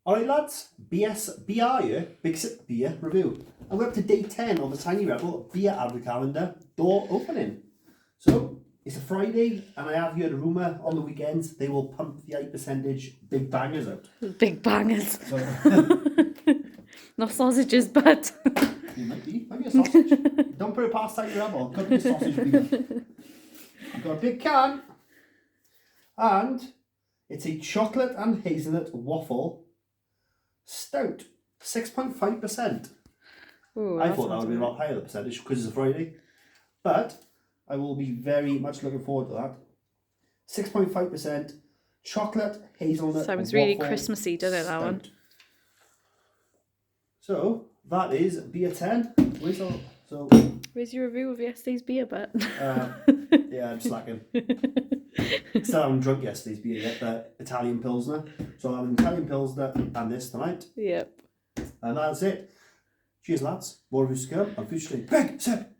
Alright lads, BR here, Big Sip Beer Review. And we're up to day 10 of the Tiny Rebel Beer Advent Calendar door opening. So, it's a Friday and I have heard a rumour on the weekends they will pump the 8% big bangers out. Big bangers. So, Not sausages, but... it might be a sausage. Don't put it past Tiny Rebel, could be a sausage beer. I've got a big can and it's a chocolate and hazelnut waffle stout, 6.5%. Ooh, I thought that would be a lot higher the percentage because it's a Friday, but I will be very much looking forward to that. 6.5% chocolate hazelnut. Sounds really waffle Christmassy, doesn't it, that one? stout. So that is beer 10. So Where's your review of yesterday's beer, but? yeah, I'm slacking. Still haven't drunk yesterday's beer yet, the Italian Pilsner. So I'll have an Italian Pilsner and this tonight. Yep. And that's it. Cheers lads. More reviews to come on future. Big Sip